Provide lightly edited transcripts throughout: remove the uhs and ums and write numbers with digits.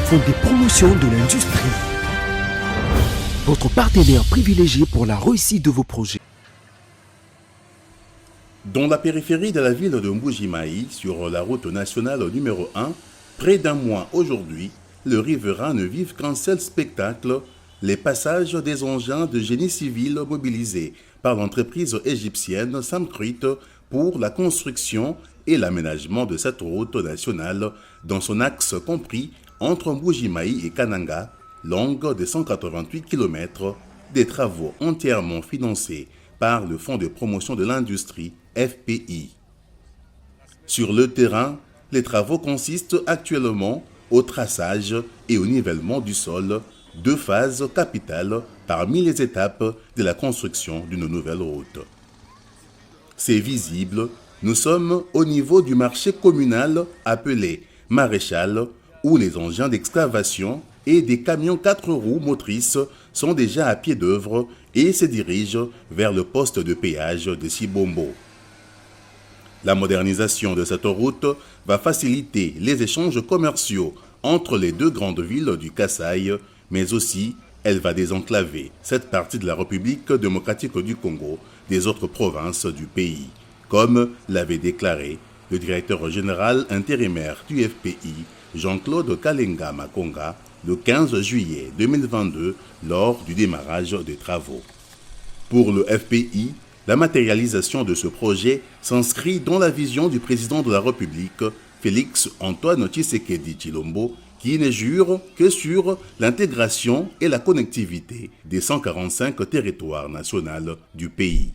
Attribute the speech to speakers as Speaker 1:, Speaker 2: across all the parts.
Speaker 1: Fonds de promotion de l'industrie. Votre partenaire privilégié pour la réussite de vos projets.
Speaker 2: Dans la périphérie de la ville de Mbuji-Mayi, sur la route nationale numéro 1, près d'un mois aujourd'hui, les riverains ne vivent qu'un seul spectacle, les passages des engins de génie civil mobilisés par l'entreprise égyptienne Samcrit pour la construction et l'aménagement de cette route nationale dans son axe compris entre Mbuji-Mayi et Kananga, longue de 188 km, des travaux entièrement financés par le Fonds de promotion de l'industrie FPI. Sur le terrain, les travaux consistent actuellement au traçage et au nivellement du sol, deux phases capitales parmi les étapes de la construction d'une nouvelle route. C'est visible, nous sommes au niveau du marché communal appelé Maréchal, où les engins d'excavation et des camions 4 roues motrices sont déjà à pied d'œuvre et se dirigent vers le poste de péage de Sibombo. La modernisation de cette route va faciliter les échanges commerciaux entre les deux grandes villes du Kasaï, mais aussi elle va désenclaver cette partie de la République démocratique du Congo des autres provinces du pays, comme l'avait déclaré le directeur général intérimaire du FPI, Jean-Claude Kalenga Makonga, le 15 juillet 2022 lors du démarrage des travaux. Pour le FPI, la matérialisation de ce projet s'inscrit dans la vision du président de la République, Félix Antoine Tshisekedi Tshilombo, qui ne jure que sur l'intégration et la connectivité des 145 territoires nationaux du pays.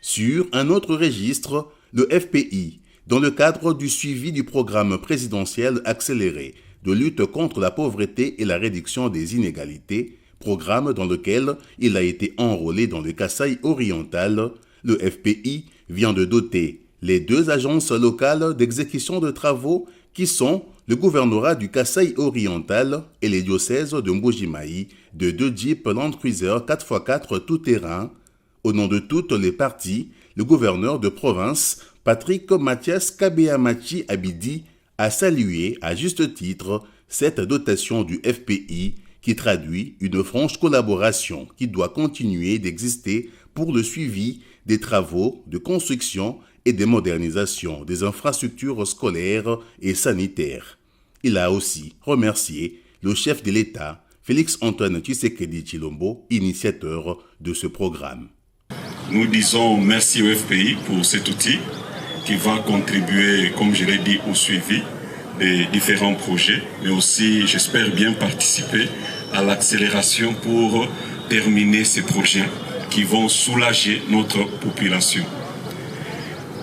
Speaker 2: Sur un autre registre, le FPI, dans le cadre du suivi du programme présidentiel accéléré de lutte contre la pauvreté et la réduction des inégalités, programme dans lequel il a été enrôlé dans le Kasaï oriental, le FPI vient de doter les deux agences locales d'exécution de travaux qui sont le gouvernorat du Kasaï oriental et les diocèses de Mbuji-Mayi de 2 Jeeps Land Cruiser 4x4 tout-terrain. Au nom de toutes les parties, le gouverneur de province, Patrick Mathias Kabeamachi Abidi, a salué à juste titre cette dotation du FPI qui traduit une franche collaboration qui doit continuer d'exister pour le suivi des travaux de construction et de modernisation des infrastructures scolaires et sanitaires. Il a aussi remercié le chef de l'État, Félix Antoine Tshisekedi Tshilombo, initiateur de ce programme.
Speaker 3: Nous disons merci au FPI pour cet outil qui va contribuer, comme je l'ai dit, au suivi des différents projets, mais aussi, j'espère bien participer à l'accélération pour terminer ces projets qui vont soulager notre population.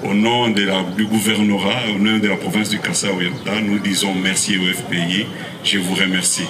Speaker 3: Au nom du gouvernorat, au nom de la province du Kasaï oriental, nous disons merci au FPI. Je vous remercie.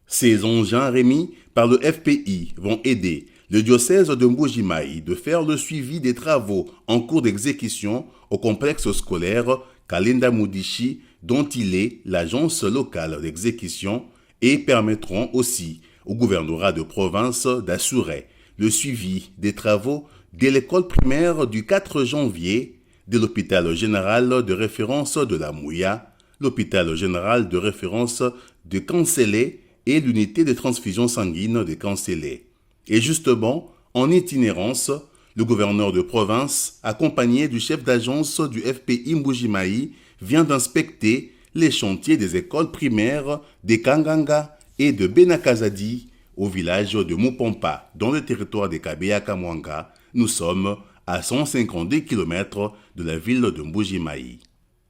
Speaker 2: Ces engins remis par le FPI vont aider le diocèse de Mbuji-Mayi de faire le suivi des travaux en cours d'exécution au complexe scolaire Kalenda Mudishi, dont il est l'agence locale d'exécution, et permettront aussi au gouvernorat de province d'assurer le suivi des travaux de l'école primaire du 4 janvier, de l'hôpital général de référence de la Mouya, l'hôpital général de référence de Kanselé et l'unité de transfusion sanguine de Kanselé. Et justement, en itinérance, le gouverneur de province, accompagné du chef d'agence du FPI Mbuji-Mayi, vient d'inspecter les chantiers des écoles primaires de Kanganga et de Benakazadi au village de Mupompa, dans le territoire de Kabeya-Kamwanga. Nous sommes à 152 km de la ville de Mbuji-Mayi.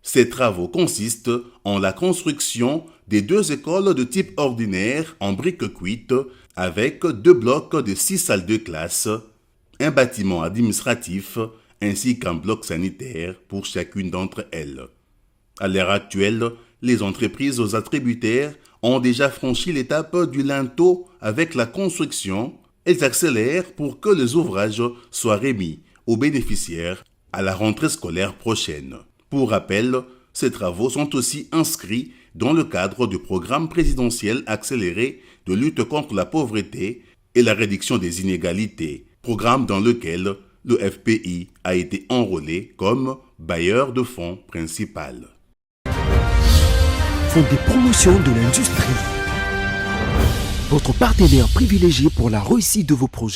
Speaker 2: Ces travaux consistent en la construction des 2 écoles de type ordinaire en briques cuites avec 2 blocs de 6 salles de classe, un bâtiment administratif ainsi qu'un bloc sanitaire pour chacune d'entre elles. À l'heure actuelle, les entreprises attributaires ont déjà franchi l'étape du linteau avec la construction. Elles accélèrent pour que les ouvrages soient remis aux bénéficiaires à la rentrée scolaire prochaine. Pour rappel, ces travaux sont aussi inscrits dans le cadre du programme présidentiel accéléré de lutte contre la pauvreté et la réduction des inégalités, programme dans lequel le FPI a été enrôlé comme bailleur de fonds principal.
Speaker 1: font des promotions de l'industrie. Votre partenaire privilégié pour la réussite de vos projets.